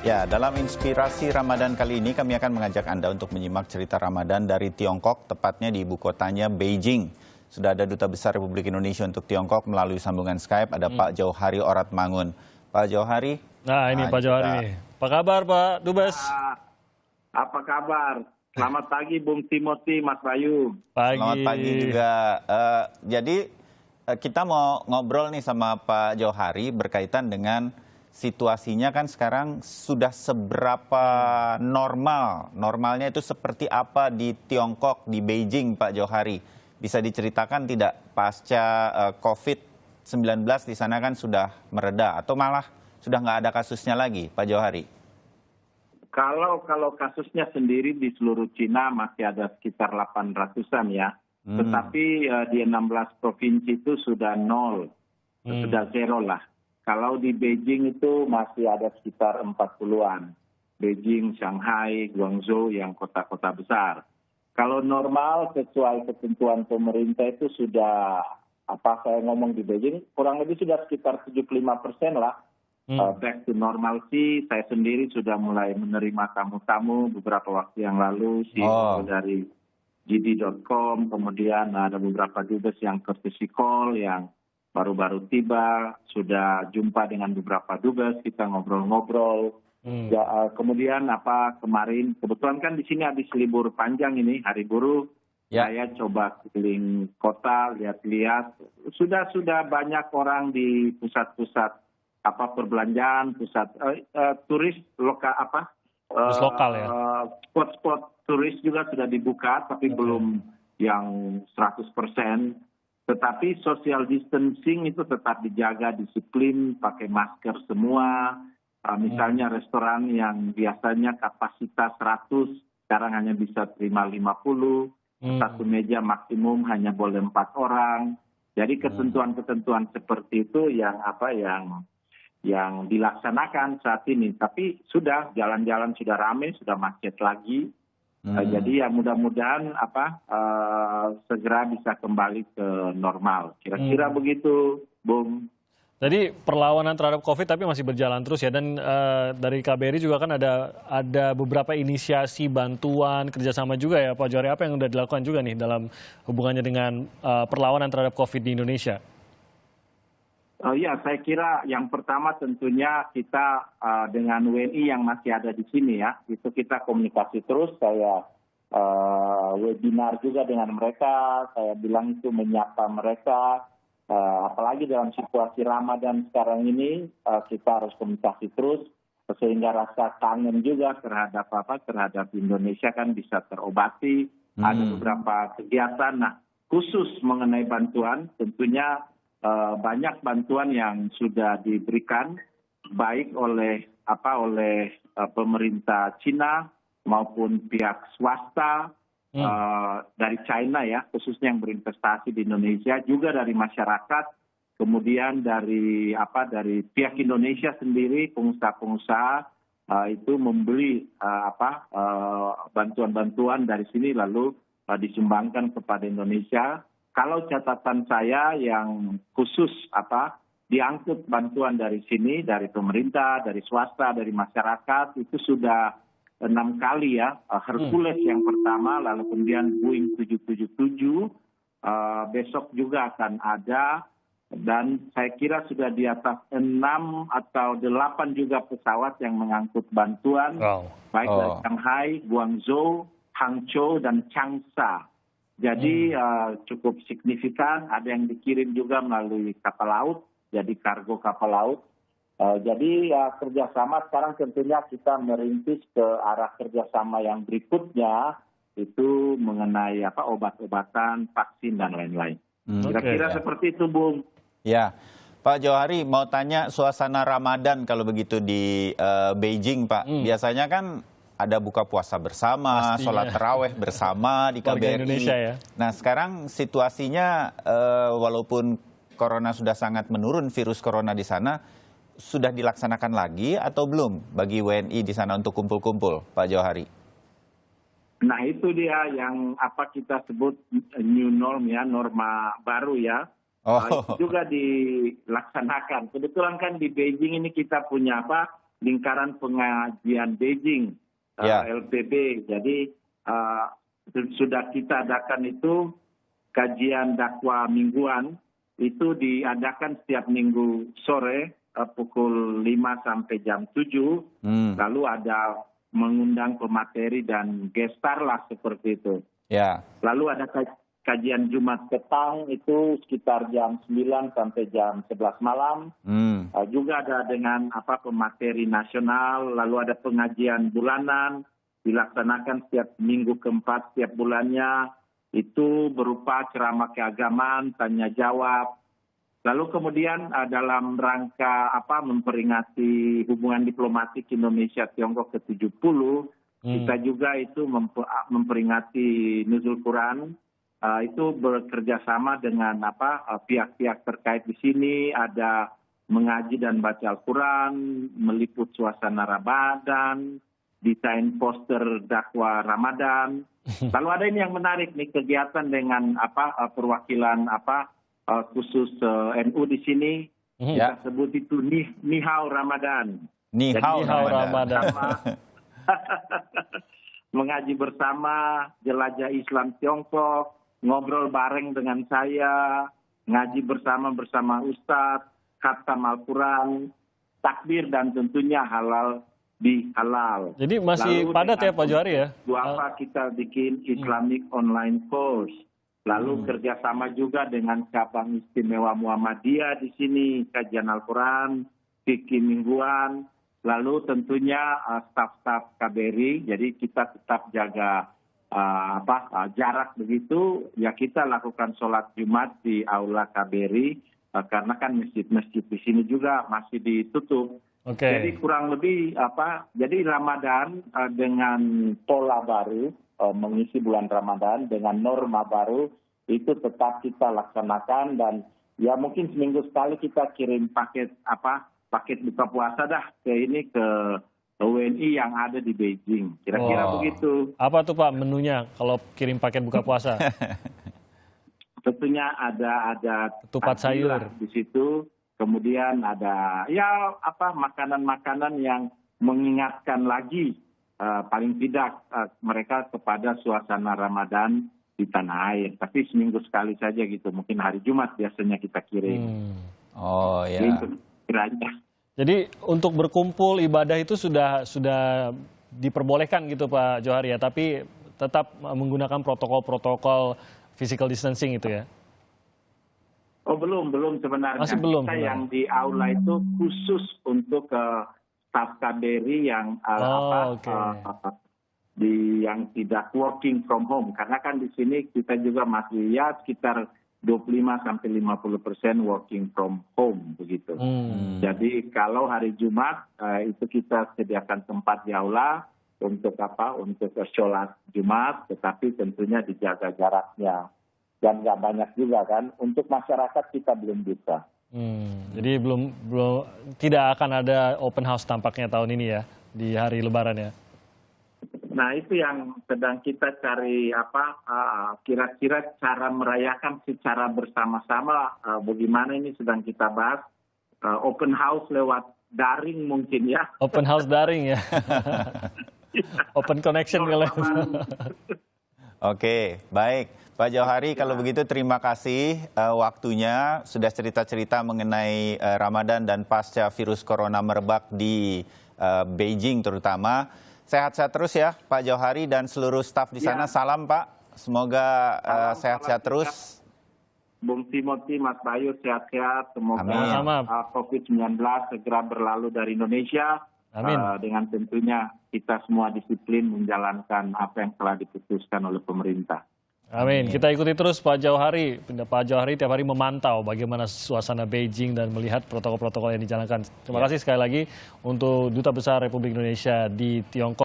Ya, dalam inspirasi Ramadan kali ini kami akan mengajak Anda untuk menyimak cerita Ramadan dari Tiongkok, tepatnya di ibu kotanya Beijing. Sudah ada Duta Besar Republik Indonesia untuk Tiongkok melalui sambungan Skype, ada Pak Jauhari Oratmangun. Pak Jauhari. Nah, ini Pak Jauhari nih. Apa kabar Pak Dubes? Apa kabar? Selamat pagi Bung Timothy, Mas Bayu. Pagi. Selamat pagi juga. Jadi kita mau ngobrol nih sama Pak Jauhari berkaitan dengan situasinya kan sekarang sudah seberapa normal. Normalnya itu seperti apa di Tiongkok, di Beijing, Pak Jauhari? Bisa diceritakan tidak pasca COVID-19 di sana kan sudah mereda atau malah sudah nggak ada kasusnya lagi, Pak Jauhari? Kalau kasusnya sendiri di seluruh Cina masih ada sekitar 800-an ya. Tetapi di 16 provinsi itu sudah nol, sudah zero lah. Kalau di Beijing itu masih ada sekitar 40-an. Beijing, Shanghai, Guangzhou yang kota-kota besar. Kalau normal sesuai ketentuan pemerintah itu sudah, saya ngomong di Beijing, kurang lebih sudah sekitar 75% lah. Back to normalcy, saya sendiri sudah mulai menerima tamu-tamu beberapa waktu yang lalu, CEO dari JD.com, kemudian ada beberapa dubes yang courtesy call, yang baru-baru tiba, sudah jumpa dengan beberapa dubes, kita ngobrol-ngobrol. Ya, kemudian kemarin, kebetulan kan di sini habis libur panjang ini, hari buruh, saya coba keliling kota, lihat-lihat. Sudah banyak orang di pusat-pusat perbelanjaan, pusat turis lokal lokal ya. Spot-spot turis juga sudah dibuka, tapi belum yang 100%. Tetapi social distancing itu tetap dijaga, disiplin, pakai masker semua. Misalnya restoran yang biasanya kapasitas 100, sekarang hanya bisa terima 50. Satu meja maksimum hanya boleh 4 orang. Jadi ketentuan-ketentuan seperti itu yang dilaksanakan saat ini. Tapi sudah jalan-jalan sudah ramai, sudah macet lagi. Jadi ya mudah-mudahan segera bisa kembali ke normal. Kira-kira begitu, Bung. Jadi perlawanan terhadap COVID tapi masih berjalan terus ya. Dan dari KBRI juga kan ada beberapa inisiasi bantuan kerjasama juga ya Pak Jauhari. Apa yang sudah dilakukan juga nih dalam hubungannya dengan perlawanan terhadap COVID di Indonesia? Ya, saya kira yang pertama tentunya kita dengan WNI yang masih ada di sini ya, itu kita komunikasi terus. Saya webinar juga dengan mereka, saya bilang itu menyapa mereka, apalagi dalam situasi Ramadan sekarang ini kita harus komunikasi terus sehingga rasa kangen juga terhadap Indonesia kan bisa terobati. Ada beberapa kegiatan, khusus mengenai bantuan tentunya. Banyak bantuan yang sudah diberikan baik oleh pemerintah Cina maupun pihak swasta dari China ya, khususnya yang berinvestasi di Indonesia, juga dari masyarakat, kemudian dari pihak Indonesia sendiri, pengusaha-pengusaha itu membeli bantuan-bantuan dari sini lalu disumbangkan kepada Indonesia. Kalau catatan saya yang khusus diangkut bantuan dari sini, dari pemerintah, dari swasta, dari masyarakat, itu sudah 6 kali ya. Hercules yang pertama, lalu kemudian Boeing 777, besok juga akan ada, dan saya kira sudah di atas 6 atau 8 juga pesawat yang mengangkut bantuan, baik dari Shanghai, Guangzhou, Hangzhou, dan Changsha. Jadi cukup signifikan, ada yang dikirim juga melalui kapal laut, jadi kargo kapal laut. Jadi kerjasama sekarang tentunya kita merintis ke arah kerjasama yang berikutnya, itu mengenai obat-obatan, vaksin, dan lain-lain. Kira-kira seperti itu, Bung. Ya, Pak Jauhari mau tanya suasana Ramadan kalau begitu di Beijing, Pak. Biasanya kan ada buka puasa bersama, sholat taraweh bersama di KBRI. Indonesia ya. Nah sekarang situasinya walaupun corona sudah sangat menurun, virus corona di sana, sudah dilaksanakan lagi atau belum bagi WNI di sana untuk kumpul-kumpul, Pak Jauhari? Nah itu dia yang kita sebut new norm ya, norma baru ya. Itu juga dilaksanakan. Kebetulan kan di Beijing ini kita punya Lingkaran Pengajian Beijing, Ya. LPB. Jadi sudah kita adakan itu kajian dakwah mingguan, itu diadakan setiap minggu sore pukul 5 sampai jam 7. Lalu ada mengundang pemateri dan gestar lah seperti itu. Ya. Lalu ada kajian Jumat petang itu sekitar jam 9 sampai jam 11 malam. Juga ada dengan pemateri nasional, lalu ada pengajian bulanan dilaksanakan setiap minggu keempat setiap bulannya, itu berupa ceramah keagamaan, tanya jawab. Lalu kemudian dalam rangka memperingati hubungan diplomatik Indonesia Tiongkok ke-70, kita juga itu memperingati Nuzul Quran. Itu bekerja sama dengan pihak-pihak terkait di sini, ada mengaji dan baca Al-Quran, meliput suasana Ramadan, desain poster dakwah Ramadan. Lalu ada ini yang menarik nih, kegiatan dengan perwakilan khusus NU di sini. Kita sebut itu Nihao Ramadan. Nihao Ramadan. Mengaji bersama, jelajah Islam Tiongkok, ngobrol bareng dengan saya, ngaji bersama Ustadz, khatam Al-Quran, takbir, dan tentunya halal bihalal. Jadi masih padat ya Pak Johari ya? Kita bikin Islamic online course. Lalu kerjasama juga dengan cabang istimewa Muhammadiyah di sini, kajian Al-Quran, fikih mingguan. Lalu tentunya staf-staf KBRI, jadi kita tetap jaga jarak begitu. Ya kita lakukan sholat Jumat di aula KBRI, karena kan masjid-masjid di sini juga masih ditutup. Jadi kurang lebih jadi Ramadan dengan pola baru, mengisi bulan Ramadan dengan norma baru, itu tetap kita laksanakan. Dan ya mungkin seminggu sekali kita kirim paket buka puasa ke WNI yang ada di Beijing. Kira-kira begitu. Apa tuh Pak menunya kalau kirim paket buka puasa? Tentunya ada ketupat sayur di situ. Kemudian ada makanan-makanan yang mengingatkan lagi paling tidak mereka kepada suasana Ramadan di tanah air. Tapi seminggu sekali saja gitu. Mungkin hari Jumat biasanya kita kirim. Oh ya. Jadi untuk berkumpul ibadah itu sudah diperbolehkan gitu Pak Johari ya. Tapi tetap menggunakan protokol physical distancing itu ya. Oh belum sebenarnya. Masih belum. Kita yang di aula itu khusus untuk staf KBRI yang yang tidak working from home. Karena kan di sini kita juga masih sekitar 25-50% working from home begitu. Jadi kalau hari Jumat itu kita sediakan tempat di aula untuk untuk sholat Jumat, tetapi tentunya dijaga jaraknya. Dan nggak banyak juga kan, untuk masyarakat kita belum bisa. Jadi belum tidak akan ada open house tampaknya tahun ini ya, di hari Lebaran ya. Nah itu yang sedang kita cari kira-kira cara merayakan secara bersama-sama, bagaimana ini sedang kita bahas. Open house lewat daring mungkin ya. Open house daring ya. Open connection kalau. Oke, baik. Pak Johari, kalau begitu terima kasih waktunya. Sudah cerita-cerita mengenai Ramadan dan pasca virus corona merebak di Beijing terutama. Sehat-sehat terus ya Pak Johari dan seluruh staf di sana. Salam Pak, semoga sehat-sehat terus. Bung Timothy, Mas Bayu sehat-sehat. Semoga COVID-19 segera berlalu dari Indonesia. Amin. Dengan tentunya kita semua disiplin menjalankan apa yang telah diputuskan oleh pemerintah. Amin. Kita ikuti terus Pak Johari. Pak Johari tiap hari memantau bagaimana suasana Beijing dan melihat protokol-protokol yang dijalankan. Terima kasih sekali lagi untuk Duta Besar Republik Indonesia di Tiongkok.